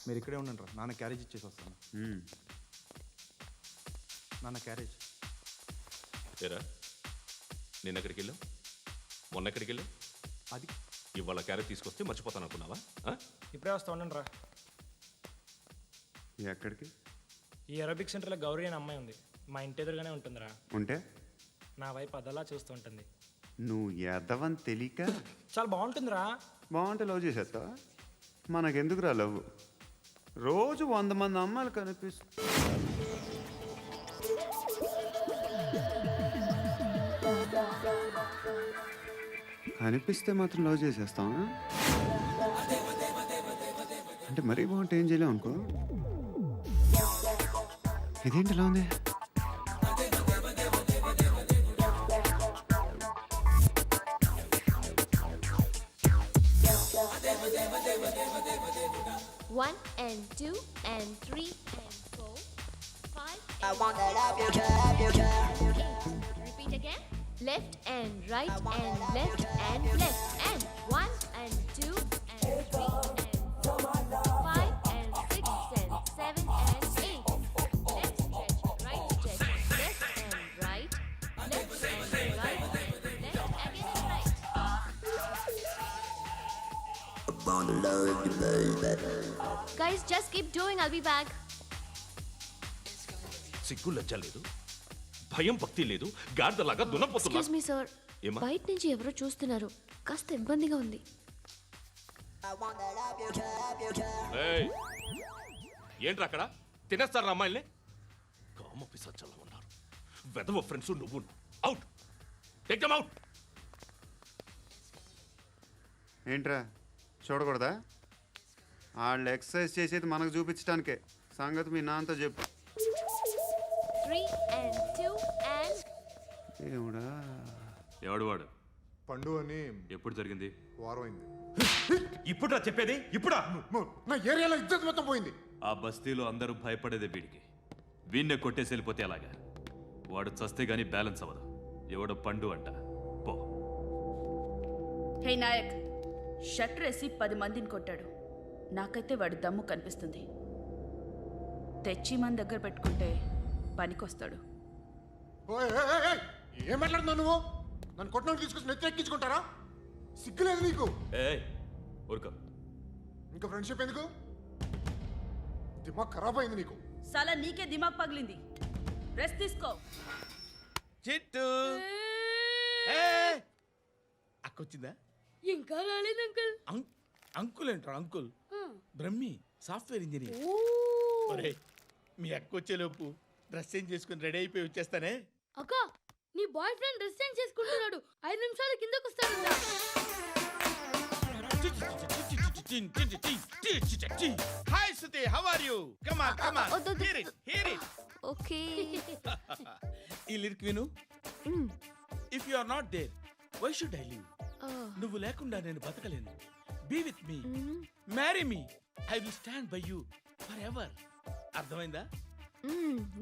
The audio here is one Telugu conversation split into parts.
మీరు ఇక్కడే ఉండండి రా, నాన్న క్యారేజ్ ఇచ్చేసి వస్తాను. నాన్న క్యారేజ్. ఏరా నేను ఎక్కడికి వెళ్ళావు, మొన్న ఎక్కడికి వెళ్ళావు? అది ఇవాళ క్యారెట్ తీసుకొస్తే మర్చిపోతాను అనుకున్నావా? ఇప్పుడే వస్తా ఉండండి రా. ఎక్కడికి? ఈ అరబిక్ సెంటర్లో గౌరీ అనే అమ్మాయి ఉంది, మా ఇంటి ఎదురుగానే ఉంటుందిరా. ఉంటే నా వైపు అదలా చూస్తూ ఉంటుంది. నువ్వు ఎదవని తెలియక చాలా బాగుంటుందిరా. బాగుంటే లవ్ చేసేస్తావా? మనకెందుకురా లవ్? రోజు 100 మంది అమ్మాయిలు కనిపిస్తే మాత్రం లవ్ చేసేస్తాం అంటే మరీ బాగుంటే ఏం చేయలేం అనుకో. ఇదేంటి ఎలా ఉంది? One and two and three and four, five. I wanna love you, love you, love you. Repeat again. Left and right and left and left and one and two and three and four, five and six and seven and eight. Left stretch, right stretch, left and right, left and right, left again and right. I wanna love you, baby. Guys, just keep doing. I'll be back. సిగ్గు లజ్జ లేదు, భయం భక్తి లేదు, గాడిదలాగా దున్నపోతున్నా. Excuse me, sir. ఏమ్మా? బయట నుంచి ఎవరో చూస్తున్నారు, కాస్త ఇబ్బందిగా ఉంది. I wanna love you, love you, love ఏయ్, ఏంట్రా అక్కడ తినేస్తారా అమ్మాయిల్ని? కామ పిశాచాలా ఉన్నారు, వెదవ ఫ్రెండ్స్. నువ్వు అవుట్, టేక్ దెమ్ అవుట్. ఏంట్రా చూడకూడదా? వాళ్ళు ఎక్సర్సైజ్ చేసేది మనకు చూపించడానికే. సంగతి మీ నాన్నతో చెప్పు. 3 and 2 and ఏముడా ఎవడు వాడు? పండు అని ఎప్పుడు జరిగింది? వారం అయింది. ఇప్పుడా చెప్పేది? ఇప్పుడా? నా ఏరియాలో ఇద్దరు మొత్తం పోయింది. ఆ బస్తీలో అందరూ భయపడేదే వీడికి. వీణ్ణే కొట్టేసి వెళ్ళిపోతే అలాగా? వాడు చస్తే గానీ బ్యాలెన్స్ అవ్వదు. ఎవడో పండు అంట. పో. హే నాయక్, షట్టర్ వేసి 10 మందిని కొట్టాడు. నాకైతే వాడి దమ్ము కనిపిస్తుంది. తెచ్చి మన దగ్గర పెట్టుకుంటే పనికొస్తాడు. ఏం మాట్లాడుతున్నావు నువ్వు? నన్ను కొట్టడానికి తీసుకొచ్చి నెత్తి ఎక్కించుకుంటారా? సిగ్గులేదు నీకు? ఏయ్ ఊరుక. ఇంకా ఫ్రెండ్షిప్ ఎందుకు? దిమాగ్ ఖరాబ్ అయింది నీకు. సలా నీకే దిమాగ్ పగిలింది. రెస్ట్ తీసుకో. చిట్టు అక్కొచ్చిందా? ఇంకా రాలేదు అంకుల్. అంకుల్ అంటారు అంకుల్. Brahmi software engineer. ఒరే, మీ అక్క వచ్చేలోపు డ్రెస్ చేంజ్ చేసుకుని రెడీ అయిపోయి వచ్చేస్తానే. అక్క, నీ బాయ్ ఫ్రెండ్ డ్రెస్ చేంజ్ చేసుకుంటున్నాడు. 5 నిమిషాలు కిందకు వస్తాడు. హాయ్ సుతి, how are you? Come on come on, hear it hear it. Okay. ఈ లిరిక్ విను. If you are not there, why should I live? నువ్వు లేకుండా నేను బతకలేను. Be with me, marry me, I will stand by you forever. అర్థమైందా?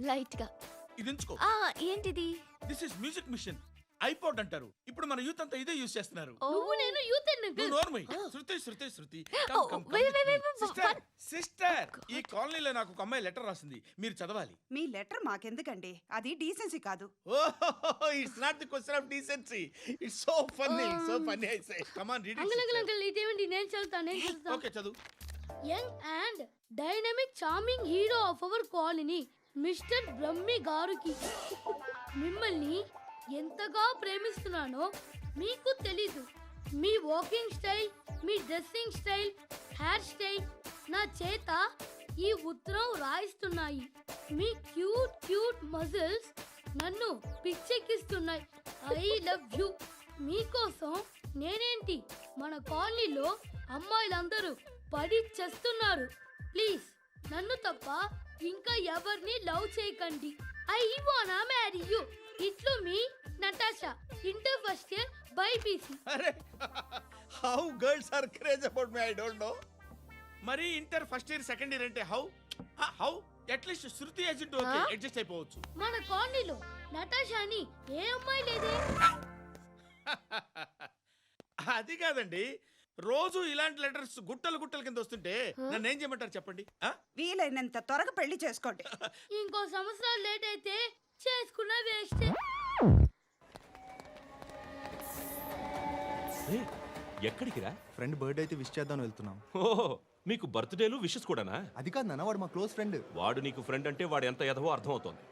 లైట్ గా. ఇది ఉంచుకో. ఏంటిది? This is music machine. IPod అంటారు. ఇప్పుడు మన యూత్ అంతా ఇదే యూస్ చేస్తున్నారు. నువ్వు నేను యూత్ అంకుల్. నోర్మై. శృతి శృతి శృతి. సిస్టర్, ఈ కాలనీలో నాకు ఒక అమ్మాయి లెటర్ రాసింది, మీరు చదవాలి. మీ లెటర్ మాకెందుకండి? అది డీసెన్సీ కాదు. Oh, it's not the question of decency. It's so funny, so funny. I say come on read it. Uncle ఇదేంటి? నేను చదువుతాను. ఓకే, చదువు. Young and dynamic charming hero of our colony mister Brahmi గారికి మిమ్మల్ని ఎంతగా ప్రేమిస్తున్నానో మీకు తెలీదు. మీ వాకింగ్ స్టైల్, మీ డ్రెస్సింగ్ స్టైల్, హెయిర్ స్టైల్ నా చేత ఈ ఉత్తరం రాయిస్తున్నాయి. మీ క్యూట్ క్యూట్ మజిల్స్ నన్ను పిచ్చెక్కిస్తున్నాయి. I love you. మీకోసం నేనేంటి, మన కాలనీలో అమ్మాయిలందరూ పడి చేస్తున్నారు. ప్లీజ్ నన్ను తప్ప ఇంకా ఎవరిని లవ్ చేయకండి. ఐ వానా మ్యారీ యూ. ఇట్లు మీ Natasha, inter first year BiPC. అరే, how girls are craze about me, I don't know. మరి inter first year second year అంటే how how at least Shruti agent okay, adjust అయిపోవచ్చు. మన కాలనీలో నటాషా అని ఏ అమ్మాయి లేదే. అది కాదండి, రోజు ఇలాంటి లెటర్స్ గుట్టలు గుట్టల కింద వస్తుంటే నన్ను ఏం చేయమంటారు చెప్పండి? వీలైనంత త్వరగా పెళ్లి చేసుకోండి. ఇంకో సంవత్సరాలు లేట్ అయితే చేసుకున్న వేస్ట్. ఎక్కడికి రా? ఫ్రెండ్ బర్త్డే అయితే విష్ చేద్దాం వెళ్తున్నాం. ఓహో, మీకు బర్త్డేలు విషెస్ కూడానా? అది కాదు నాన్న, వాడు మా క్లోజ్ ఫ్రెండ్. వాడు నీకు ఫ్రెండ్ అంటే వాడు ఎంత ఎదవో అర్థమవుతోంది.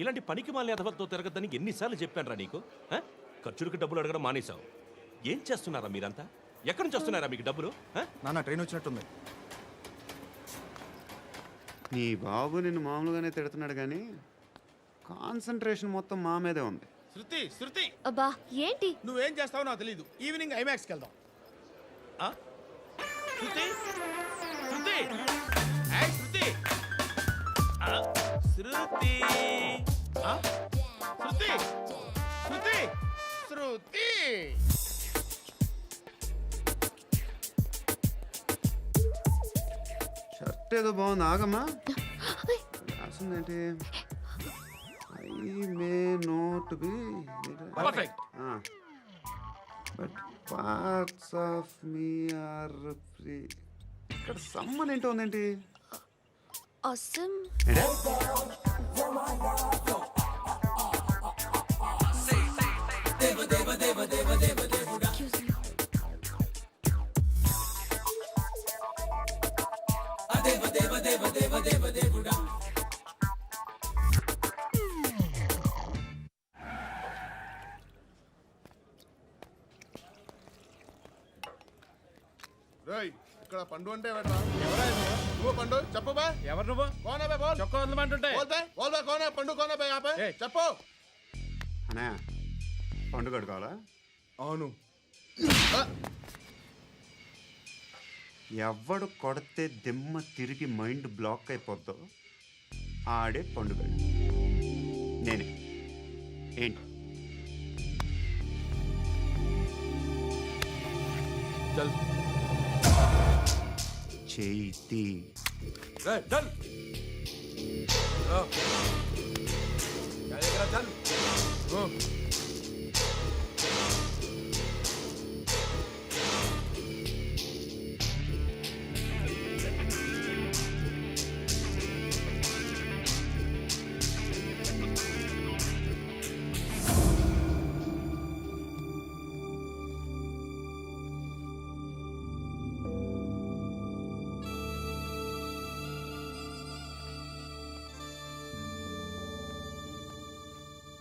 ఇలాంటి పనికి మాలిన ఎదవలతో తిరగద్దని ఎన్నిసార్లు చెప్పానురా నీకు? ఖర్చులకు డబ్బులు అడగడం మానేశావు. ఏం చేస్తున్నారా మీరంతా? ఎక్కడి నుంచి వస్తున్నారా మీకు డబ్బులు? నాన్న ట్రైన్ వచ్చినట్టుంది. నీ బాబు నిన్ను మామూలుగానే తిడుతున్నాడు కానీ కాన్సన్ట్రేషన్ మొత్తం మా మీదే ఉంది. శృతి, శృతి, అబ్బా ఏంటి? నువ్వేం చేస్తావో నాకు తెలీదు. ఈవినింగ్ ఐమాక్స్కి వెళ్దాం. శృతి, శృతి, ఏయ్ శృతి, శృతి, శృతి, శృతి, శృతి. షర్ట్ ఏదో బాగుంది, ఆగమ్మా. రాసిందేంటి? I may not be perfect. But parts of me are free. ఇక్కడ సమ్మన్ ఏంటో ఉందేంటి? Awesome. ఏంటే? Excuse me. రేయ్, ఇక్కడ పండు అంటే ఎవరా? నువ్వు పండు చెప్పు బా. ఎవరు నువ్వు? కోనా బే బోల్. చొక్కా వదలమంటుంటే బోల్ బే, బోల్ బే, కోనా పండు, కోనా బే ఆపే. ఏయ్. చెప్పు. అనే పండుగ కావాలా? అవును. ఎవడు కొడితే దిమ్మ తిరిగి మైండ్ బ్లాక్ అయిపోద్దో ఆడే పండుగ. నేనే. ఏంటి? చల్ చేతి చల్ చల్.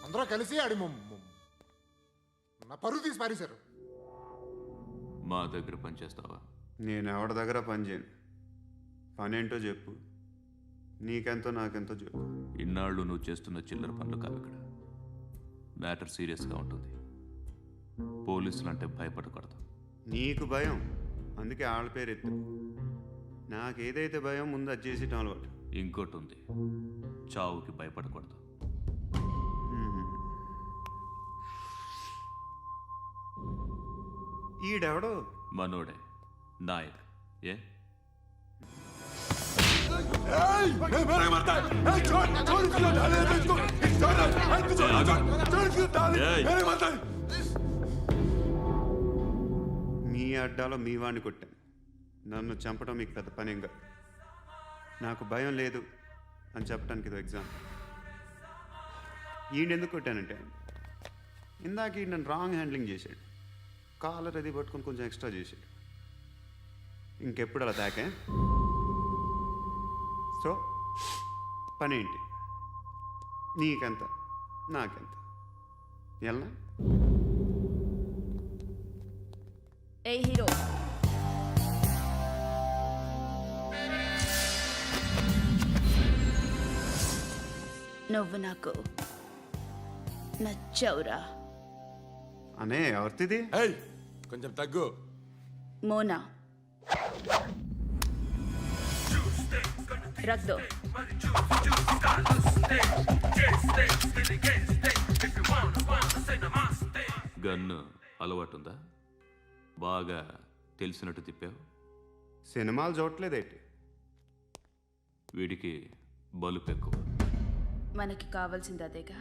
అందరూ కలిసి ఆడి నా పరువు తీసి పారేశారు. మా దగ్గర పనిచేస్తావా? నేను ఎవరి దగ్గర పని చేయను. పనేంటో చెప్పు. నీకెంతో నాకెంతో చెప్పు. ఇన్నాళ్ళు నువ్వు చేస్తున్న చిల్లర పనులు కావు ఇక్కడ. మ్యాటర్ సీరియస్గా ఉంటుంది. పోలీసులు అంటే భయపడకూడదు. నీకు భయం, అందుకే ఆళ్ళ పేరు ఎత్తు. నాకేదైతే భయం ముందు అది చేసేటం అలవాటు. ఇంకోటి ఉంది, చావుకి భయపడకూడదు. ఈడెవడో మనోడే నాయక్. ఏ మీ అడ్డాలో మీ వాడిని కొట్టాను. నన్ను చంపడం మీకు పెద్ద పనేం కాదు. నాకు భయం లేదు అని చెప్పడానికి ఇది ఎగ్జాంపుల్. ఈయనెందుకు కొట్టానంటే ఇందాక ఈ నన్ను రాంగ్ హ్యాండ్లింగ్ చేశాడు. కాలర్ అది పట్టుకొని కొంచెం ఎక్స్ట్రా చేశాడు. ఇంకెప్పుడు అలా తాకే. సో పనేంటి? నీకెంత నాకెంత ఎలా? ఏ హీరో, నువ్వు నాకు నచ్చవురా. అనే ఎవరిది? ఏయ్, కొంచెం తగ్గు. మోనా రక్ దో. గన్ను అలవాటుందా? బాగా తెలిసినట్టు తిప్పావు. సినిమాలు చూడట్లేదేంటి? వీడికి బలుపు ఎక్కువ. మనకి కావాల్సింది అదేగా.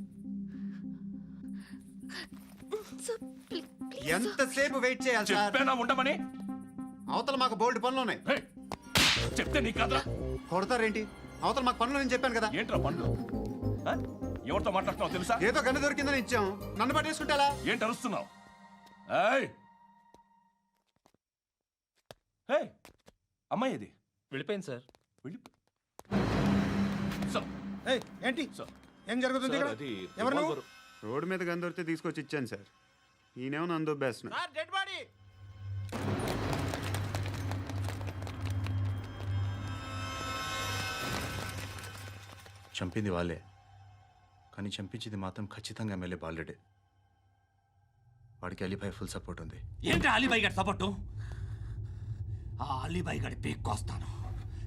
ఎంతసేపు వెయిట్ చేయాలి సార్? చెప్పేనా ఉండమని? అవతల మాకు బోల్డ్ పనులు ఉన్నాయి. ఏయ్, చెప్తే నీకు కదా. కొడతారేంటి? అవతల మాకు పనులు నేను చెప్పాను కదా. ఏంట్రా పండ్లు? ఆ? ఎవరితో మాట్లాడుతున్నావు తెలుసా? ఏదో గన్ను దొరికిందని ఇచ్చాం, నన్ను పట్టేసుకుంటా. ఏంటి అరుస్తున్నావు? ఏయ్! ఏయ్! అమ్మాయి ఇది వెళ్ళిపోయింది సార్. వెళ్ళి సార్, ఏంటి సార్, ఏం జరుగుతుంది సార్, ఇక్కడ? అది ఎవరు నువ్వు? రివాల్వర్. రోడ్డు మీద గన్ను దొరికితే తీసుకొచ్చి ఇచ్చాను సార్. ఈయనేమో నన్ను దొబ్బేస్తున్నా. Dead body. చంపింది వాళ్ళే, కానీ చంపించింది మాత్రం ఖచ్చితంగా ఎమ్మెల్యే బాలుడే. వాడికి అలీభాయ్ ఫుల్ సపోర్ట్ ఉంది. ఏంటి అలీబాయి గారి సపోర్టు? ఆ అలీబాయి గారి పీక్ కోస్తాను,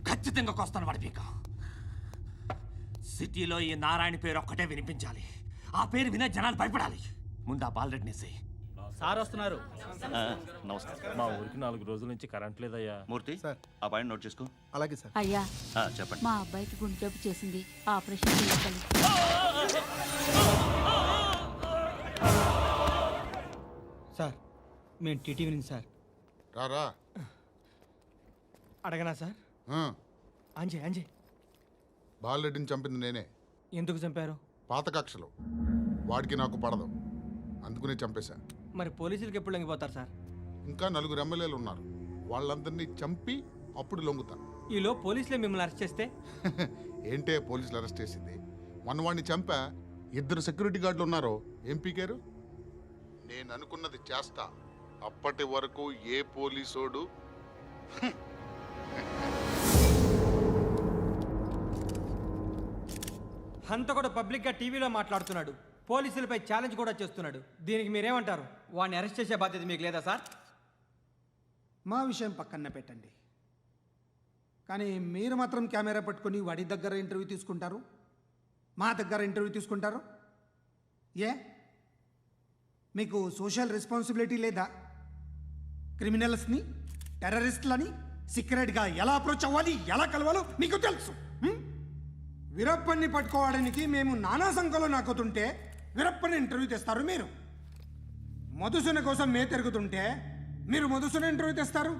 ఖచ్చితంగా కోస్తాను వాడి పీక. సిటీలో ఈ నారాయణ పేరు ఒక్కటే వినిపించాలి. ఆ పేరు వినే జనాలు భయపడాలి. ముందు ఆ బాలరెడ్డి నేసి. సార్ వస్తున్నారు. నమస్కారం. మా ఊరికి 4 రోజుల నుంచి కరెంట్ లేదయ్యా. మూర్తి, సార్. ఆ పాయింట్ నోట్ చేసుకో. అలాగే సార్. అయ్యా, చెప్పండి. మా అబ్బాయికి గుండె జబ్బు చేసింది, ఆపరేషన్ చేయాలి. సార్ మేము టీటీవీ నుంచి సార్. రారా. అడగనా సార్? అంజయ్ బాలరెడ్డిని చంపింది నేనే. ఎందుకు చంపారు? పాత కక్షలు. వాడికి నాకు పడదు, అందుకునే చంపేశా. మరి పోలీసులకి ఎప్పుడు లొంగిపోతారు సార్? ఇంకా 4 ఎమ్మెల్యేలు ఉన్నారు, వాళ్ళందరినీ చంపి అప్పుడు లొంగుతాను. ఈలో పోలీసులే మిమ్మల్ని అరెస్ట్ చేస్తే? ఏంటే పోలీసులు అరెస్ట్ చేసింది? మొన్న వాడిని చంపా, 2 సెక్యూరిటీ గార్డులు ఉన్నారు, ఏం పీకారు? నేను అనుకున్నది చేస్తా, అప్పటి వరకు ఏ పోలీసోడు హంతకుడు పబ్లిక్గా టీవీలో మాట్లాడుతున్నాడు, పోలీసులపై ఛాలెంజ్ కూడా చేస్తున్నాడు. దీనికి మీరేమంటారు? వాడిని అరెస్ట్ చేసే బాధ్యత మీకు లేదా సార్? మా విషయం పక్కన పెట్టండి, కానీ మీరు మాత్రం కెమెరా పట్టుకొని వాడి దగ్గర ఇంటర్వ్యూ తీసుకుంటారు, మా దగ్గర ఇంటర్వ్యూ తీసుకుంటారు. ఏ మీకు సోషల్ రెస్పాన్సిబిలిటీ లేదా? క్రిమినల్స్ని, టెర్రరిస్టులని సీక్రెట్గా ఎలా అప్రోచ్ అవ్వాలి, ఎలా కలవాలో మీకు తెలుసు. వీరప్పన్ని పట్టుకోవడానికి మేము నానా సంఖ్యలో నాకుతుంటే వీరప్పని ఇంటర్వ్యూ తెస్తారు మీరు. మధుసూన కోసం మే తిరుగుతుంటే మీరు మధుసూన ఇంటర్వ్యూ తెస్తారు.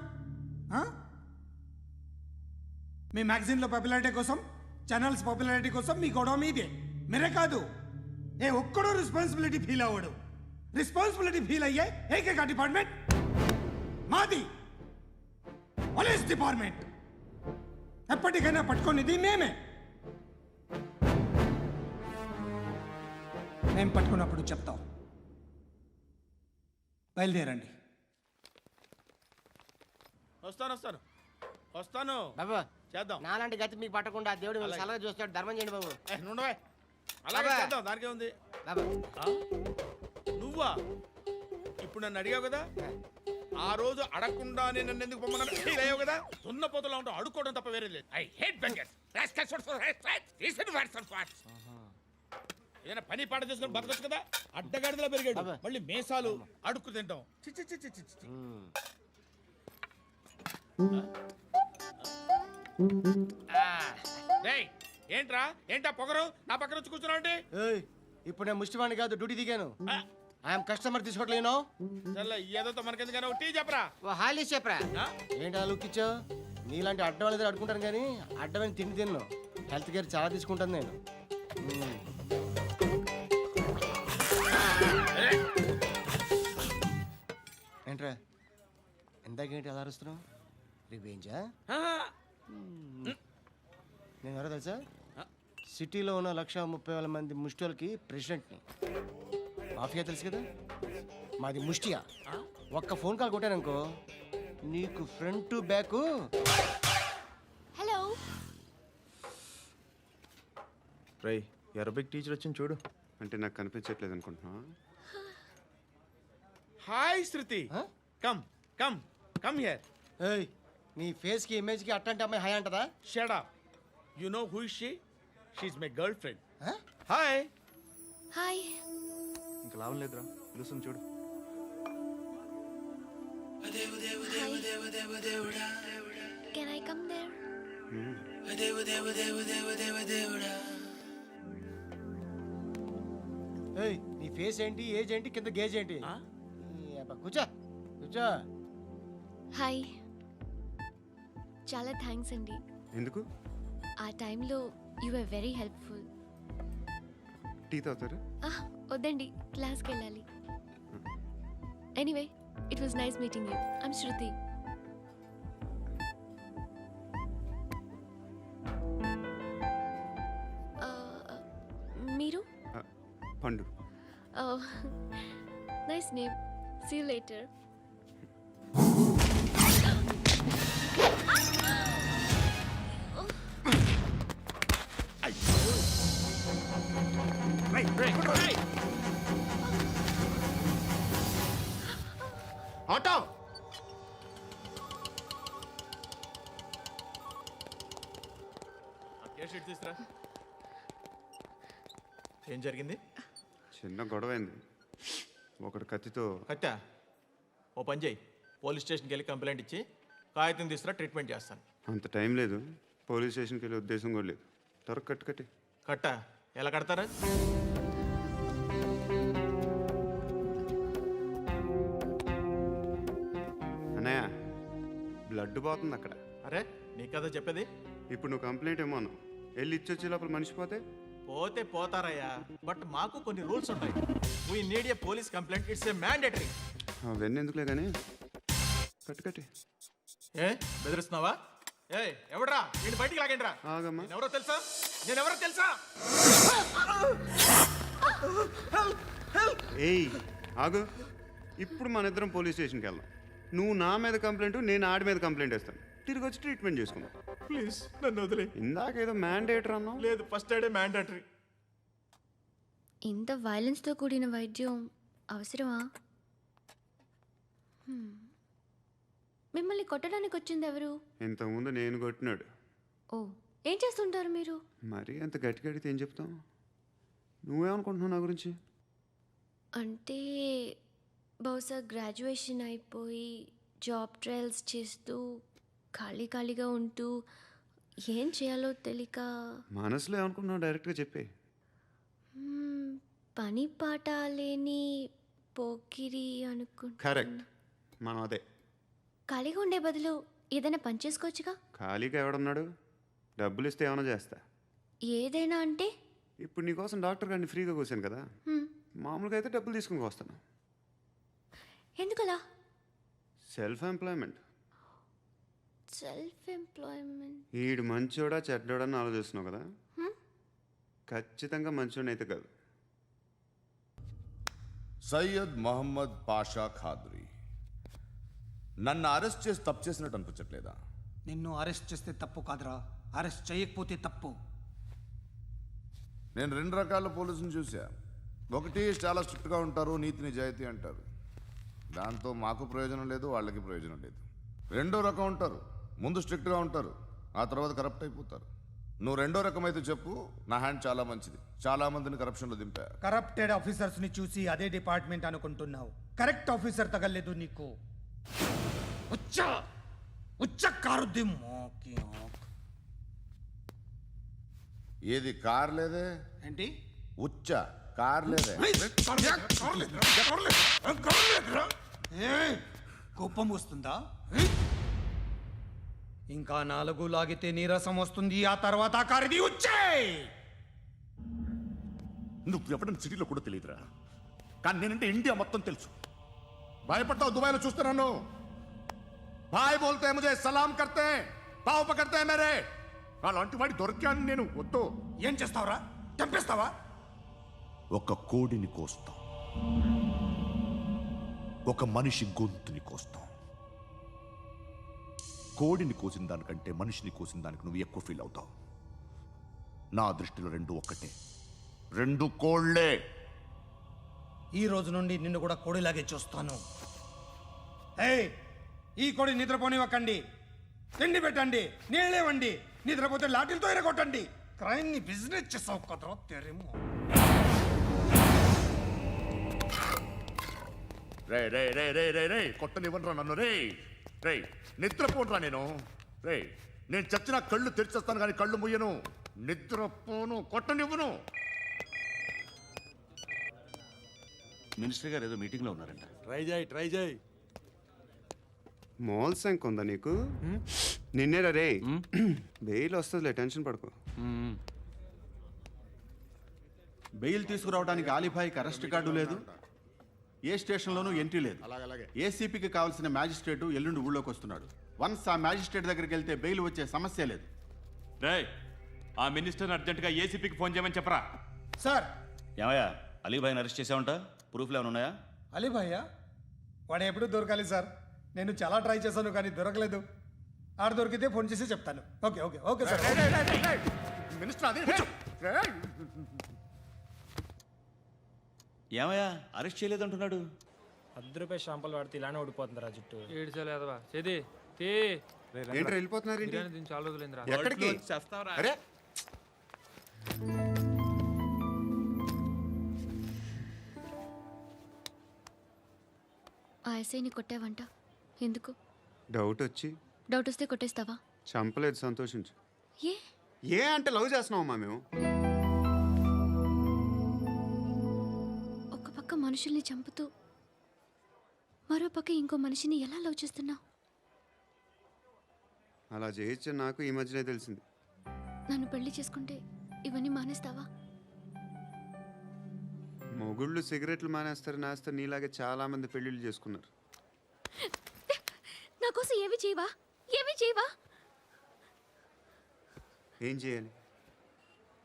మీ మ్యాగజైన్లో పాపులారిటీ కోసం, ఛానల్స్ పాపులారిటీ కోసం మీ గొడవ మీదే. మీరే కాదు, ఏ ఒక్కడో రెస్పాన్సిబిలిటీ ఫీల్ అవ్వడు. రెస్పాన్సిబిలిటీ ఫీల్ అయ్యే ఏకైక డిపార్ట్మెంట్ మాది, పోలీస్ డిపార్ట్మెంట్. ఎప్పటికైనా పట్టుకునేది మేమే. మేము పట్టుకున్నప్పుడు చెప్తాం. బయలుదేరండి. వస్తాను బాబు. చేద్దాం. నాలాంటి గతి మీకు పట్టకుండా దేవుడు మిమ్మల్ని సలహా చూస్తాడు. ధర్మం చేయండి బాబు. అలాగే చేద్దాం, దానికే ఉంది. బాబు నువ్వా ఇప్పుడు నన్ను అడిగావు కదా, ఆ రోజు అడగకుండా నేను నన్ను ఎందుకు పొమ్మన్నా ఫీల్ అయ్యావు కదా. సున్న పోతలో ఉంటావు, అడుక్కోవడం తప్ప వేరే లేదు. I hate bangers. ఏదైనా పని పాట చేసుకుని బతకొచ్చు కదా. అడ్డగాడిదలా పెరిగాడు, మళ్ళీ మేసాలు అడుక్కు తింటాం. చి చి చి చి చి చి. డేయ్, ఏంటా పొగరు నా పక్కన వచ్చి కూర్చున్నావు అంటే? ఇప్పుడు నేను ముష్టివాణి కాదు, డ్యూటీ దిగాను. ఐఎమ్ కస్టమర్ తీసుకోవట్లేను. ఏదో మనకెందుకైనా టీ చెప్పరా. ఓ హాలీస్ చెప్పరా. ఏంటి అలా లుక్ ఇచ్చావు? నీలాంటి అడ్డం వాళ్ళ దగ్గర అడుకుంటాను, కానీ అడ్డమైన తిండి తిన్ను. హెల్త్ కేర్ చాలా తీసుకుంటాను నేను. ఏంట్రా ఎందాకేంటి అలా అరుస్తున్నావు? రివేంజా? నేను ఎవరో తెలుసా? సిటీలో ఉన్న 130,000 మంది ముష్టిలకి ప్రెసిడెంట్ని. మాఫియా తెలుసు కదా, మాది ముష్టియా. ఒక్క ఫోన్ కాల్ కొట్టాననుకో, నీకు ఫ్రంట్ టు బ్యాక్. హలో. రై, అరబిక్ టీచర్ వచ్చింది చూడు. అంటే నాకు కనిపించట్లేదు అనుకుంటున్నా. Hi Shruti, come come come here. ఏయ్, నీ ఫేస్ కి ఇమేజ్ కి అట్లాంటి అమ్మాయి హాయ్ అంటదా? Shut up. You know who is she? She is my girlfriend. Hi. Hi. ఇంకా లాభం లేదురా, పిలుస్తుంది చూడు. Can I come there? ఏయ్, నీ ఫేస్ ఏంటి, ఏజ్ ఏంటి, కింద గేజ్ ఏంటి? కూర్చో కూర్చో. హాయ్, చాలా థ్యాంక్స్ అండి. ఎందుకు? ఆ టైంలో you are very helpful. Tea తాగుతారా? వద్దండి, క్లాస్కి వెళ్ళాలి. Anyway, it was nice meeting you. I'm Shruti. మీరు? Pandu. Nice name. See you later. Auto. తీసురా. ఏం జరిగింది? చిన్న గొడవ అయింది. ఒకడు కత్తితో. కట్టా, ఓ పని చేయి, పోలీస్ స్టేషన్కి వెళ్ళి కంప్లైంట్ ఇచ్చి కాగితం తీసుకురా, ట్రీట్మెంట్ చేస్తాను. అంత టైం లేదు, పోలీస్ స్టేషన్కి వెళ్ళే ఉద్దేశం కూడా లేదు. త్వరగా కట్టి. కట్టా ఎలా కడతారా? అన్నయ్య, బ్లడ్ పోతుంది అక్కడ. అరే నీ కదా చెప్పేది. ఇప్పుడు నువ్వు కంప్లైంట్ ఏమో అన్నావు, వెళ్ళి ఇచ్చొచ్చే లోపల మనిషి పోతే పోతే పోతారయ్యా, బట్ మాకు కొన్ని రూల్స్ ఉంటాయి. We need a police complaint, it's a mandatory. అవన్నీ ఎందుకులే కానీ కట్టి. ఏ బెదిరిస్తున్నావా? ఏ ఎవడ్రా నేను బయటికి లాగండి రా. ఆగమ్మా. ఎవరో తెలుసా? నేనెవరో తెలుసా? ఏయ్ ఆగు. ఇప్పుడు మన ఇద్దరం పోలీస్ స్టేషన్కి వెళ్దాం. నువ్వు నా మీద కంప్లైంట్, నేను ఆడి మీద కంప్లైంట్ వేస్తాను. తిరిగి వచ్చి ట్రీట్మెంట్ చేసుకుందాం. ప్లీజ్ నన్ను వదిలే. ఇందాకేదో మ్యాండేటర్ అన్నావు. లేదు, ఫస్ట్ ఎయిడే మ్యాండేటరీ. ఇంత వైలెన్స్తో కూడిన వైద్యం అవసరమా? మిమ్మల్ని కొట్టడానికి వచ్చింది ఎవరు? ఇంతకుముందు నేను కొట్టినాడు. ఓ, ఏం చేస్తుంటారు మీరు? మరీ అంత గట్టి గడితే ఏం చెప్తాం? నువ్వేమనుకుంటున్నావు నా గురించి? అంటే బహుశా గ్రాడ్యుయేషన్ అయిపోయి జాబ్ ట్రయల్స్ చేస్తూ ఖాళీగా ఉంటూ ఏం చేయాలో తెలియక. మనసులో ఏమనుకుంటున్నావు డైరెక్ట్గా చెప్పే. పని పాట లేని పోకిరి అనుకుంటా. కరెక్ట్, మనం అదే. ఖాళీగా ఉండే బదులు ఏదైనా పని చేసుకోవచ్చుగా. ఖాళీగా ఎవడన్నాడు? డబ్బులు ఇస్తే ఏమైనా చేస్తా. ఏదైనా అంటే? ఇప్పుడు నీకోసం డాక్టర్ గారిని ఫ్రీగా కూర్చాను కదా, మామూలుగా అయితే డబ్బులు తీసుకుని వస్తాను. ఎందుకలా? Self employment. Self employment. ఈడు మంచోడా చెడ్డోడా అని ఆలోచిస్తున్నావు కదా, ఖచ్చితంగా మంచోడని అయితే కాదు. సయ్యద్ మహమ్మద్ పాషా ఖాద్రీ, నన్ను అరెస్ట్ చేసి తప్పు చేసినట్టు అనిపించట్లేదా? నిన్ను అరెస్ట్ చేస్తే తప్పు కాదురా, అరెస్ట్ చేయకపోతే తప్పు. నేను 2 రకాల పోలీసుని చూసా. ఒకటి చాలా స్ట్రిక్ట్గా ఉంటారు, నీతి నిజాయితీ అంటారు, దాంతో మాకు ప్రయోజనం లేదు, వాళ్ళకి ప్రయోజనం లేదు. రెండో రకం ఉంటారు, ముందు స్ట్రిక్ట్గా ఉంటారు, ఆ తర్వాత కరప్ట్ అయిపోతారు. నువ్వు రెండో రకం అయితే చెప్పు, నా హ్యాండ్ చాలా మంచిది, చాలా మందిని కరప్షన్లో దింపా. కరప్టెడ్ ఆఫీసర్స్ ని చూసి అదే డిపార్ట్మెంట్ అనుకుంటున్నావు, కరెక్ట్ ఆఫీసర్ తగలేదు నీకు. కారుద్ది మోకి. ఏది కార్ లేదే? ఏంటి? ఉచ్చ కార్ లేదే? కోపం వస్తుందా? ఇంకా 4 లాగితే నీరసం వస్తుంది, ఆ తర్వాత కారిది ఉచ్చే. నువ్వు ఎవడని సిటీలో కూడా తెలియదురా, కానీ నేనంటే ఇండియా మొత్తం తెలుసు. భయపడతావు? దుబాయ్లో చూస్తున్నాను. భాయ్ బోల్తే ముజే సలాం కర్తే పావు పకడ్తే మేరే. అలాంటి వాడి దొరికాను నేను. వద్దు. ఏం చేస్తావురా? చంపేస్తావా? ఒక కోడిని కోస్తాం, ఒక మనిషి గొంతుని కోస్తాం. కోడిని కోసిన దానికంటే మనిషిని కోసిన దానికి నువ్వు ఎక్కువ ఫీల్ అవుతావు. నా దృష్టిలో 2 ఒక్కటే, 2 కోళ్లే. ఈ రోజు నుండి నిన్ను కూడా కోడిలాగే చూస్తాను. ఈ కోడి నిద్రపోనివ్వకండి, తిండి పెట్టండి, నీళ్ళేవండి. నిద్రపోతే లాఠీలతో ఎరగొట్టండి. క్రైమ్ ని బిజినెస్ చేసావు కదరా తెరేమో. రే రే రే రే రే రే కొట్టనివ్వనరా నన్ను. రే రే నిద్రపోనరా నేను. రే నేను చచ్చిన కళ్ళు తెరిచేస్తాను కానీ కళ్ళు ముయ్యను. నిద్రపోను, కొట్టనివ్వను. మినిస్టర్ గారు ఏదో మీటింగ్లో ఉన్నారంట. ట్రై చేయి మోల్ సంక్ ఉందా నీకు? నిన్నేరా రే. బెయిల్ వస్తుందిలే, టెన్షన్ పడుకో. బెయిల్ తీసుకురావడానికి ఆలిభాయికి అరెస్ట్ కార్డు లేదు, ఏ స్టేషన్లోనూ ఎంట్రీ లేదు. ఏసీపీకి కావాల్సిన మ్యాజిస్ట్రేటు ఎల్లుండి ఊళ్ళోకి వస్తున్నాడు. వన్స్ ఆ మ్యాజిస్ట్రేట్ దగ్గరికి వెళ్తే బెయిల్ వచ్చే సమస్య లేదు. రేయ్, ఆ మినిస్టర్ అర్జెంటుగా ఏసీపీకి ఫోన్ చేయమని చెప్పరా. సార్. ఏమయ్యా, అలీభాయిని అరెస్ట్ చేసావంట? ప్రూఫ్లు ఏమైనా ఉన్నాయా? అలీభయ్యా వాడు ఎప్పుడు దొరకాలి సార్. నేను చాలా ట్రై చేశాను కానీ దొరకలేదు. ఆడ దొరికితే ఫోన్ చేసి చెప్తాను. Okay okay okay sir. Minister అదే ఏమయ్యా, అరెస్ట్ చేయలేదంటున్నాడు. ₹10 షాంపులు వాడితే ఇలానే ఓడిపోతుంది రా జుట్టు. ఏంట్రా వెళ్ళిపోతున్నారు ఏంటి? చాలా రోజులైందిరా. ఎక్కడికి? అరే ఆ ఎస్ఐని కొట్టావంట, ఎందుకు? డౌట్ వచ్చి. డౌట్ వస్తే కొట్టేస్తావా? చంపలేదు, సంతోషించు. ఏ ఏ అంటే లవ్ చేస్తున్నామమ్మా మేము. ఒక పక్క మనుషుల్ని చంపుతూ మరో పక్క ఇంకో మనిషిని ఎలా లవ్ చేస్తున్నావు? అలా చేయొచ్చు నాకు ఈ మధ్యనే తెలిసింది. నన్ను పెళ్లి చేసుకుంటే ఇవన్నీ మానేస్తావా? మొగుళ్ళు సిగరెట్లు మానేస్తారు, నేస్తారు. నీలాగే చాలా మంది పెళ్లిళ్ళు చేసుకున్నారు. నా కోసం ఏమి చేయవా? ఏమి చేయవా? ఏం చేయాలి?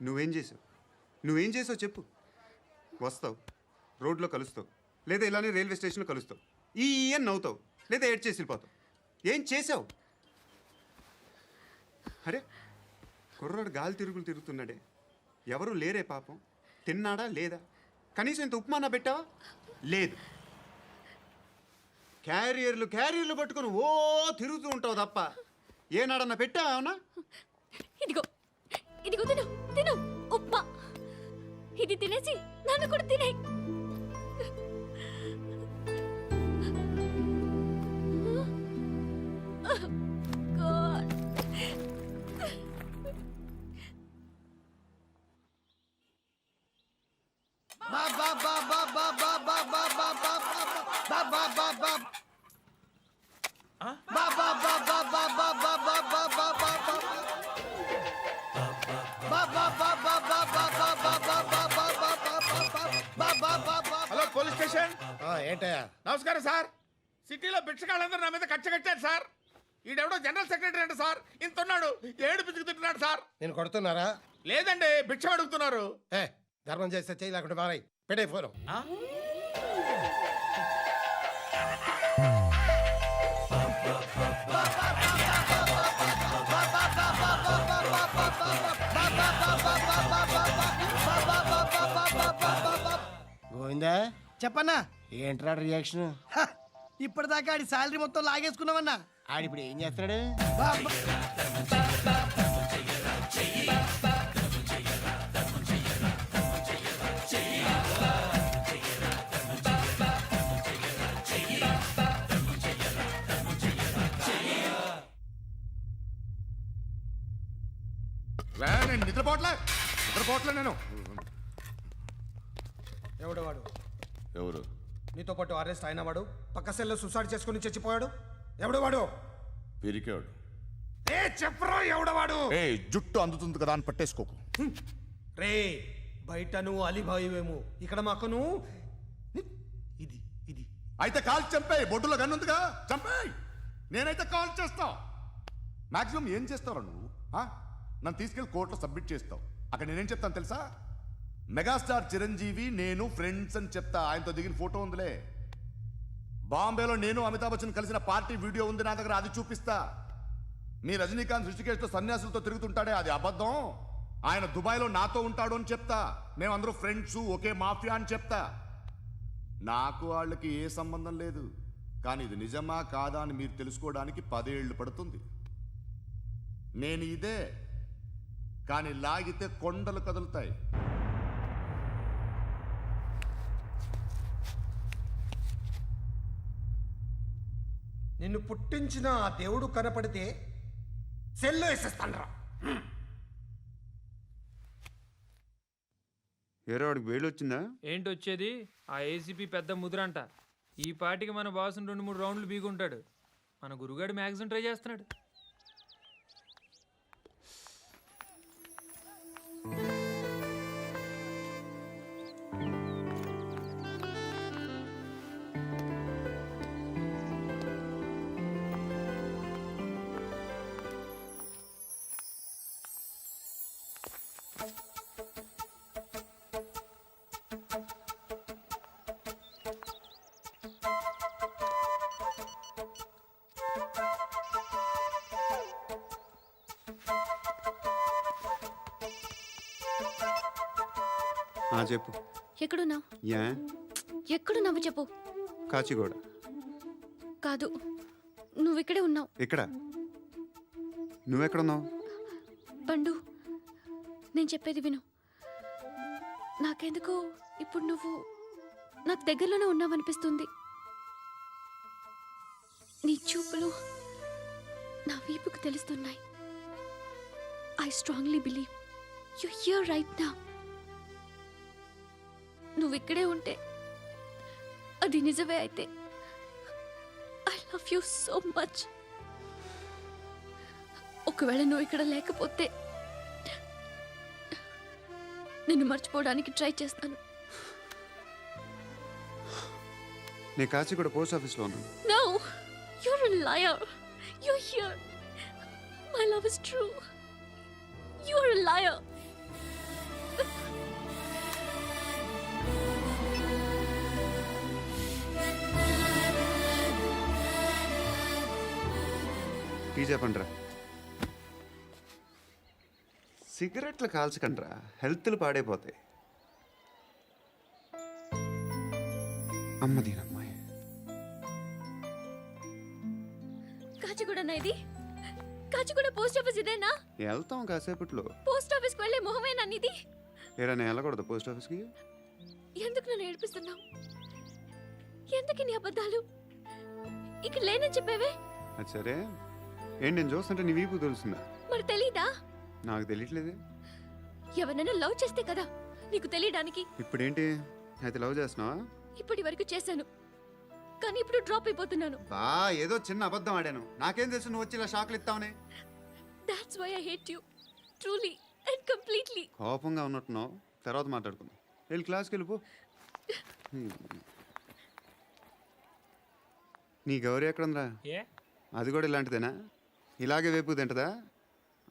నువ్వేం చేసావు చెప్పు. వస్తావు, రోడ్లో కలుస్తావు, లేదా ఇలానే రైల్వే స్టేషన్లో కలుస్తావు. ఈ అని నవ్వుతావు, లేదా ఏడ్ చేసి వెళ్ళిపోతావు. ఏం చేసావు? అరే కుర్రాడు గాలి తిరుగుతున్నాడే, ఎవరు లేరే పాపం. తిన్నాడా లేదా? కనీసం ఇంత ఉప్మానా పెట్టావా? లేదు. క్యారియర్లు పట్టుకొని ఓ తిరుగుతూ ఉంటావు తప్ప ఏనాడన్నా పెట్టావా? అవునా? ఇదిగో ఇదిగో తిను తిను ఉప్మా. ఇది తినేసి నన్ను కూడా తినే. Hello police station. ఏంటయ్యా? నమస్కారం సార్. సిటీలో భిక్షగాళ్ళందరూ నా మీద కట్టారు సార్. ఈడెవడో జనరల్ సెక్రటరీ అంట సార్. ఇంత ఉన్నాడు, ఏడు పిచ్చుకు తింటున్నాడు సార్. నేను కొడుతున్నారా? లేదండి, భిక్ష అడుగుతున్నారు. ధర్మం చేస్తే చేయి, లేకుంటే మారాయి. పెట్టే ఫోను. గోవిందా, చెప్పన్నా. ఏంట్రా రియాక్షన్? ఇప్పటిదాకా ఆడి శాలరీ మొత్తం లాగేసుకున్నావన్నా. ఆడిప్పుడు ఏం చేస్తున్నాడు? నేను నిద్రపోవట్లే నేను. ఎవడు వాడు? ఎవరు? నీతో పాటు అరెస్ట్ అయిన వాడు, పక్క సెల్లో సూసైడ్ చేసుకుని చచ్చిపోయాడు. ఎవడు వాడు? పిరికాడు. చెప్పరా ఎవడవాడు? జుట్టు అందుతుంది కదా అని పట్టేసుకోకు. రే బయట నువ్వు అలీబాయివేమో, ఇక్కడ మాకు నువ్వు ఇది ఇది. అయితే కాల్ చంపేయి. బొడ్డులో గన్నుందిగా, చంపేయి. నేనైతే కాల్ చేస్తా. మాక్సిమం ఏం చేస్తావు నువ్వు? నన్ను తీసుకెళ్ళి కోర్టులో సబ్మిట్ చేస్తావు. అక్కడ నేనేం చెప్తాను తెలుసా? మెగాస్టార్ చిరంజీవి నేను ఫ్రెండ్స్ అని చెప్తా. ఆయనతో దిగిన ఫోటో ఉందిలే. బాంబేలో నేను అమితాబ్ బచ్చన్ కలిసిన పార్టీ వీడియో ఉంది నా దగ్గర, అది చూపిస్తా. మీ రజనీకాంత్ ఋషికేష్తో సన్యాసులతో తిరుగుతుంటాడే, అది అబద్ధం. ఆయన దుబాయ్లో నాతో ఉంటాడు అని చెప్తా. మేమందరూ ఫ్రెండ్స్, ఒకే మాఫియా అని చెప్తా. నాకు వాళ్ళకి ఏ సంబంధం లేదు. కానీ ఇది నిజమా కాదా అని మీరు తెలుసుకోవడానికి 10 ఏళ్ళు పడుతుంది. నేను ఇదే, కానీ లాగితే కొండలు కదులుతాయి. నిన్ను పుట్టించిన ఆ దేవుడు కనపడితే సెల్లో వేసేస్తానరా. వేరే వాడికి వేలు వచ్చిందా? ఏంటి వచ్చేది? ఆ ఏసీపీ పెద్ద ముద్రంట. ఈ పాటికి మన బాసుని 2-3 రౌండ్లు బీగుంటాడు. మన గురుగాడు మ్యాక్సిమం ట్రై చేస్తున్నాడు. చెప్పు. ఎక్కడున్నావు? యా ఎక్కడున్నావు చెప్పు. కాచిగూడ. కాదు, నువ్వు ఇక్కడే ఉన్నావు. ఇక్కడ నువ్వెక్కడున్నావు? పండు, నేను చెప్పేది విను. నాకెందుకో ఇప్పుడు నువ్వు నాకు దగ్గరలోనే ఉన్నావనిపిస్తుంది. నీ చూపులు నా వీపుకు తెలుస్తున్నాయి. I strongly believe you here right now. నువ్వు ఇక్కడే ఉంటే అది నిజమే అయితే I love you so much. ఒకవేళ నువ్వు ఇక్కడ లేకపోతే నిన్ను మర్చిపోవడానికి ట్రై చేస్తాను. నేను కాచిగూడ పోస్ట్ ఆఫీస్లో ఉన్నాను. No, you're a liar. You're here. My love is true. You're a liar. Tea చెప్పండిరా. సిగరెట్లు కాల్చకండ్రా, హెల్త్లు పాడైపోతాయి. అమ్మదీనమ్మాయి. కాచిగూడనా ఇది? కాచిగూడ పోస్ట్ ఆఫీస్ ఇదేనా? వెళ్తాం కాసేపట్లో. పోస్ట్ ఆఫీస్కి వెళ్ళే మొహమేనా నీది? ఏరా నేను వెళ్ళకూడదు పోస్ట్ ఆఫీస్కి? ఎందుకు నన్ను ఏడిపిస్తున్నావు? ఎందుకు నీ అబద్ధాలు? ఇక్కడ లేనని చెప్పేవే. అది సరే, ఏంటి నేను చూస్తుంటే నీ వీపు తెలుస్తుందా? మరి తెలీదా? నాకు తెలియట్లేదే. ఎవరైనా లవ్ చేస్తే కదా నీకు తెలియడానికి. ఇప్పుడేంటి అయితే లవ్ చేస్తున్నావా? ఇప్పటి వరకు చేశాను, కానీ ఇప్పుడు డ్రాప్ అయిపోతున్నాను. ఏదో చిన్న అబద్ధం ఆడాను. నాకేం తెలుసు నువ్వు వచ్చి ఇలా షాక్లు ఇస్తావని. That's why I hate you. Truly and completely. కోపంగా ఉన్నట్టున్నావు, తర్వాత మాట్లాడుకుందాం. వెళ్ళి క్లాస్కి వెళ్ళిపో. నీ గౌరీ ఎక్కడుందిరా? అది కూడా ఇలాంటిదేనా? ఇలాగే వేపు తింటదా?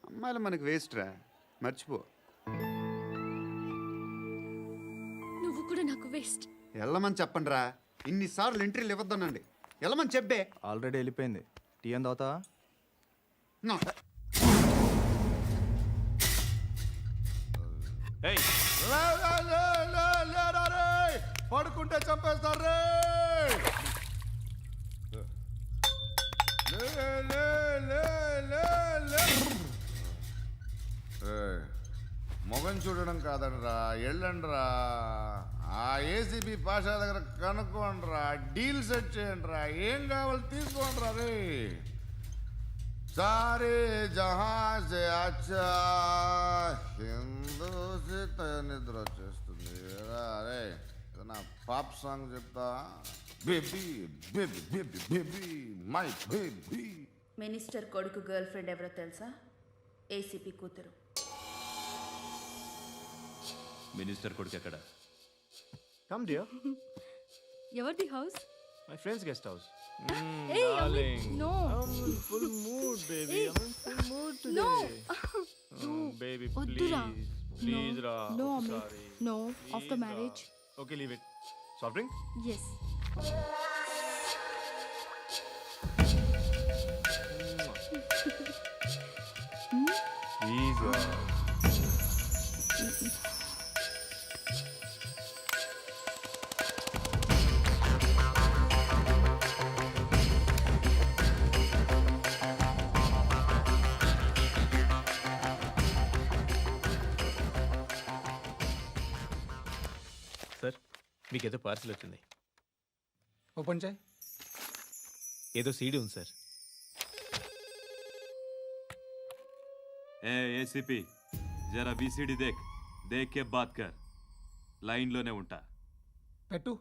అమ్మాయిలు మనకి వేస్ట్ రా, మర్చిపో. నువ్వు కూడా నాకు వేస్ట్. వెళ్ళమని చెప్పండి రా. ఇన్నిసార్లు ఎంట్రీలు ఇవ్వద్దనండి. వెళ్ళమని చెప్పే. ఆల్రెడీ వెళ్ళిపోయింది. టీ అని తాగుతావా? పడుకుంటే చంపేస్తారు. మొగం చూడడం కాదండ్రా, వెళ్ళండ్రా. ఆ ఏసీబీ పాషా దగ్గర కనుక్కోండ్రా, డీల్ సెట్ చేయండిరా, ఏం కావాలి తీసుకోండిరా. రే సారే జహాజే అచ్చా హిందూ నిద్ర వచ్చేస్తుంది. రే నా పాప్ సాంగ్ చెప్తా. Baby baby baby baby my baby. Minister కొడుకు గర్ల్ ఫ్రెండ్ ఎవరో తెలుసా? ఏసీపీ కూతురు. మినిస్టర్ కొడుకు ఎక్కడ? Come dear. ఎవరిది house? My friend's guest house. Hey, Amit, no. I'm in full mood, baby. I'm in full mood today. No. Baby, Oddura. please. Please, No. Ra. No, I'm Amit. sorry. No. Please, After Ra. marriage. Okay, leave it. Soft drink? Yes. Please, Ra. Sir, మీకేదో పార్సిల్ వచ్చింది. ఓపెన్ చేయి. ఏదో సీడీ ఉంది సార్. ए एसीपी जरा वीसीडी देख, देख के बात कर. లైన్లోనే ఉంటా. పెట్టు.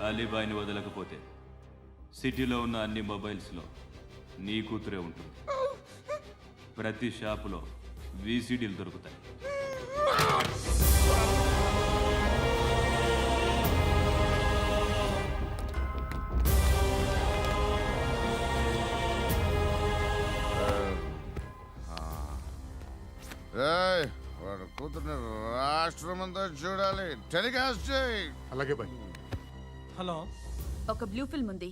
అలీబాయిని వదలకపోతే సిటీలో ఉన్న అన్ని మొబైల్స్లో నీ కూతురే ఉంటుంది. ప్రతి షాపులో వీసీడీలు దొరుకుతాయి. వాడు కూతుర్ని రాష్ట్రమంతా చూడాలి. టెలికాస్ట్ చేయి. అలాగే బాయ్. హలో, ఒక బ్లూ ఫిల్మ్ ఉంది,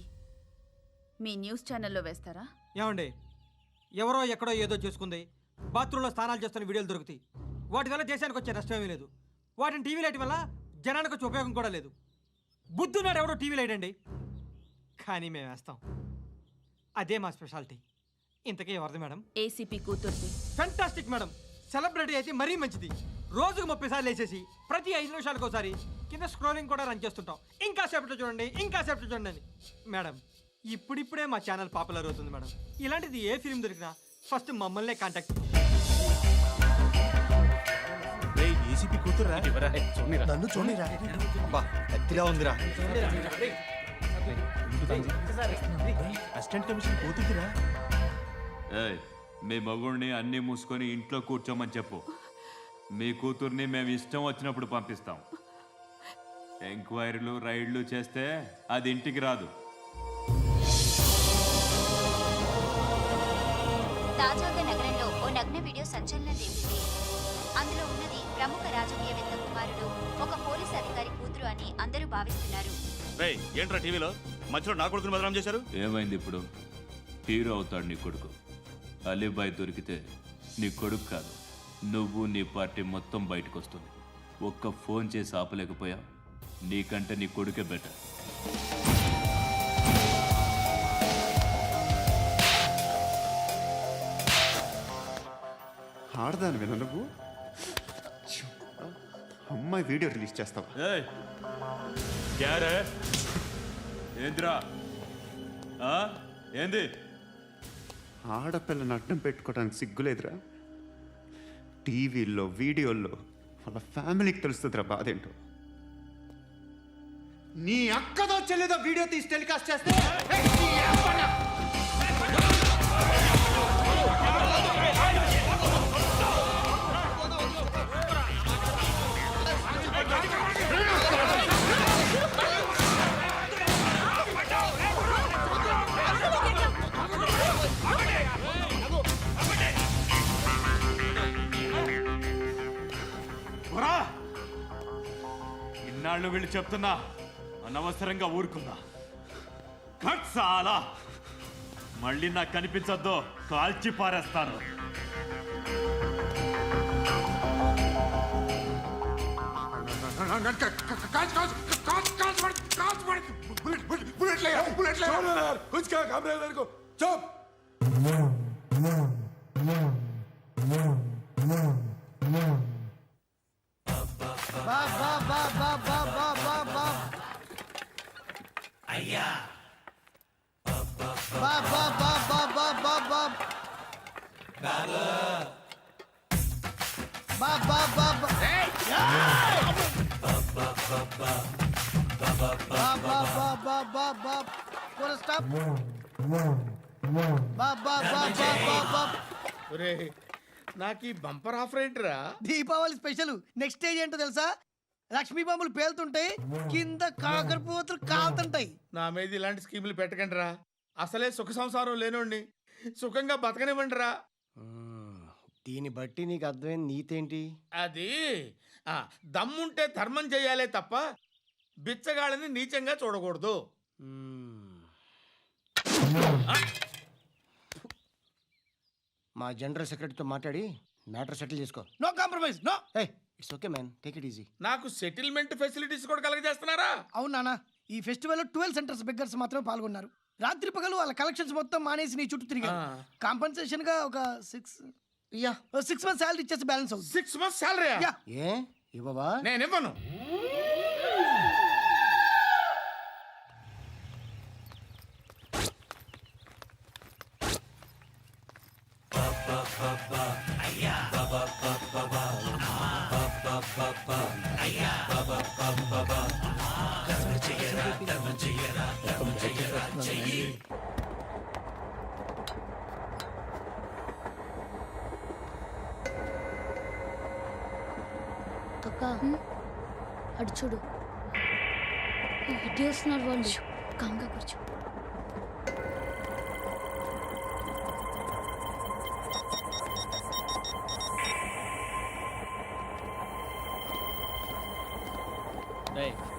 మీ న్యూస్ ఛానల్లో వేస్తారా? ఏమండి, ఎవరో ఎక్కడో ఏదో చేసుకుంది, బాత్రూంలో స్నానాలు చేస్తున్న వీడియోలు దొరుకుతాయి. వాటి వల్ల దేశానికి వచ్చే నష్టమేమీ లేదు. వాటిని టీవీ లైట్ వల్ల జనానికి వచ్చే ఉపయోగం కూడా లేదు. బుద్ధున్నాడు ఎవడో టీవీ లైట్ అండి, కానీ మేము వేస్తాం. అదే మా స్పెషాలిటీ. ఇంతకీ ఎవరిది మేడం? ఏసీపీ కూతుర్ది. Fantastic madam. సెలబ్రిటీ అయితే మరీ మంచిది. రోజుకు 30 సార్లు వేసేసి ప్రతి 5 నిమిషాలకు ఒకసారి కింద స్క్రోలింగ్ కూడా రన్ చేస్తుంటాం. ఇంకా సేపట్లో చూడండి, ఇంకా సేపట్లో చూడండి అని. మేడం, ఇప్పుడిప్పుడే మా ఛానల్ పాపులర్ అవుతుంది మేడం. ఇలాంటిది ఏ ఫిల్మ్ దొరికినా ఫస్ట్ మమ్మల్నే కాంటాక్ట్. ఏసీపీ కూతురా? నన్ను చూడరా? ఎత్తిగా ఉందిరా. అసిస్టెంట్ కమిషన్ కూతురా? ఏయ్, మీ మగుడిని అన్నీ మూసుకొని ఇంట్లో కూర్చోమని చెప్పు. మీ కూతుర్ని మేము ఇష్టం వచ్చినప్పుడు పంపిస్తాం. ఎంక్వైరీలు రైడ్లు చేస్తే అది ఇంటికి రాదు. తాజాగా నగరంలో ఓ నగ్న వీడియో సంచలనం రేపింది. అందులో ఉన్నది ప్రముఖ రాజకీయవేత్త కుమారుడు, ఒక పోలీస్ అధికారి కూతురు అని అందరూ భావిస్తున్నారు. ఏంట్రా టీవీలో మధ్యలో నా కొడుకుని బదనాం చేశారు? ఏమైంది ఇప్పుడు? హీరో అవుతాడు నీ కొడుకు. అలీబాయ్ దొరికితే నీ కొడుకు కాదు, నువ్వు నీ పార్టీ మొత్తం బయటకు వస్తుంది. ఒక్క ఫోన్ చేసి ఆపలేకపోయా, నీకంటే నీ కొడుకే బెటర్. ఆడదాను నువ్వు. అమ్మాయి వీడియో రిలీజ్ చేస్తావా? ఏంద్రా ఏంది? ఆడపిల్లని అడ్డం పెట్టుకోవడానికి సిగ్గులేదురా? టీవీల్లో వీడియోల్లో వాళ్ళ ఫ్యామిలీకి తెలుస్తుందిరా బాధ ఏంటో. నీ అక్కదో చెల్లిదో వీడియో తీసి టెలికాస్ట్ చేస్తే ఇన్నాళ్ళు వీళ్ళు చెప్తున్నా అనవసరంగా ఊరుకున్నా. చాలా మళ్ళీ నాకు కనిపించొద్దు, కాల్చి పారేస్తాను. అయ్యా నాకు ఈ బంపర్ ఆఫర్ ఏంటిరా? దీపావళి స్పెషల్. నెక్స్ట్ స్టేజ్ ఏంటో తెలుసా? లక్ష్మీ బాంబులు పేలుతుంటాయి, కింద కాకరపోతులు కాలుతుంటాయి. నా మీద ఇలాంటి స్కీములు పెట్టకండి రా. అసలే సుఖ సంసారం లేనోడిని సుఖంగా బతకనివ్వండి రా. దీన్ని బట్టి నీకు అర్థమైన నీతేంటి? అది దమ్ముంటే ధర్మం చేయాలే తప్ప బిచ్చగాళ్ళని నీచంగా చూడకూడదు. మా జనరల్ సెక్రటరీతో మాట్లాడి మ్యాటర్ సెటిల్ చేసుకో. No compromise, no. It's okay man, take it easy. నాకు సెటిల్మెంట్ ఫెసిలిటీస్ కూడా కలగజేస్తున్నారా? అవును నాన్న, ఈ ఫెస్టివల్ 12 సెంటర్స్ బెగ్గర్స్ మాత్రమే పాల్గొన్నారు. రాత్రి పగలు వాళ్ళ కలెక్షన్స్ మొత్తం మానేసి నీ చుట్టూ తిరిగారు. కాంపన్సేషన్ గా ఒక 6 మంత్స్ సాలరీ ఇచ్చేసి బ్యాలెన్స్ అవుతుంది. 6 months salary? ఏ ఇవ్వవా? నేను ఇవ్వను. అక్క అటు చూడు, ఇటు వస్తున్నారు వాళ్ళు. కంగా కూర్చో.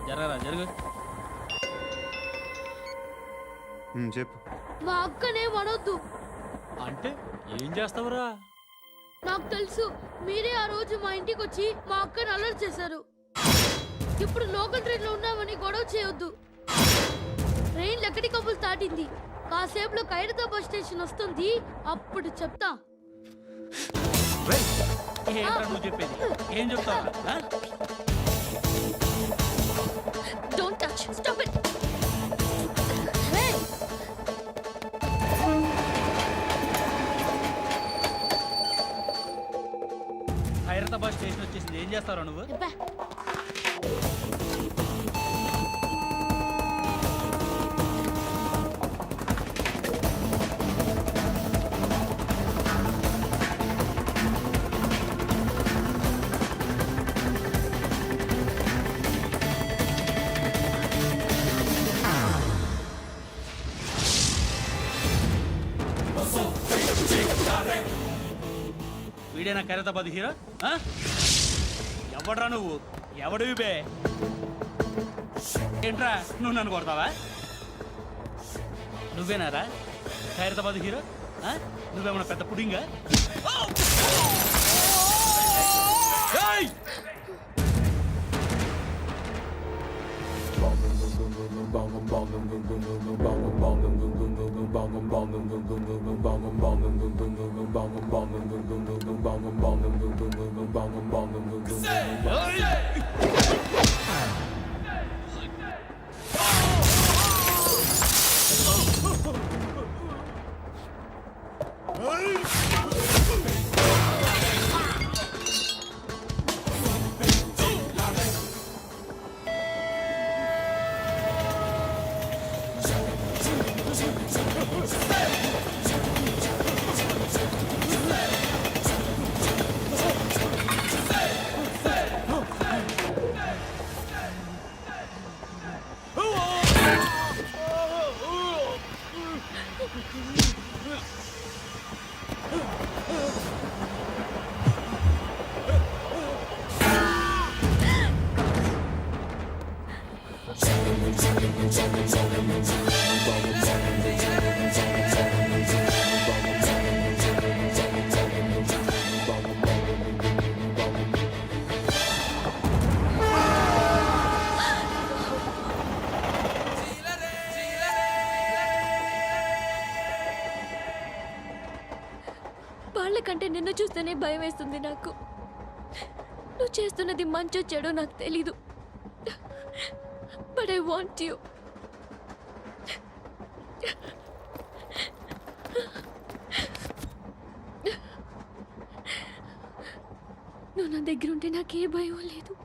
జరగరా జరుగు. చెప్పు. మా అక్కనే వనొద్దు. అంటే ఏం చేస్తావురా? నాకు తెలుసు, మీరే ఆ రోజు మా ఇంటికి వచ్చి మా అక్కని అలర్ట్ చేశారు. ఇప్పుడు లోకల్ ట్రైన్ లో ఉన్నామని గొడవ చేయొద్దు. ట్రైన్ లక్కడి కబుల్ దాటింది. కాసేపులో ఖైరతాబాద్ స్టేషన్ వస్తుంది, అప్పుడు చెప్తా. నువ్వు చెప్పేది ఏం చెప్తావు? Don't touch, stop it. Khairatabad station వచ్చేసింది, ఏం చేస్తారా నువ్వు? వీడేనా ఖైరతాబాద్ హీరో? ఎవడ్రా నువ్వు? ఎవడివి బే? ఏంట్రా నువ్వు నన్ను కొడతావా? నువ్వేనారా ఖైరతాబాద్ హీరో? నువ్వేమన్నా పెద్ద పుడింగా? వాళ్ళకంటే నిన్ను చూస్తేనే భయం వేస్తుంది నాకు. నువ్వు చేస్తున్నది మంచో చెడో నాకు తెలీదు, బట్ ఐ వాంట్ యూ. నువ్వు నా దగ్గర ఉంటే నాకే భయం లేదు.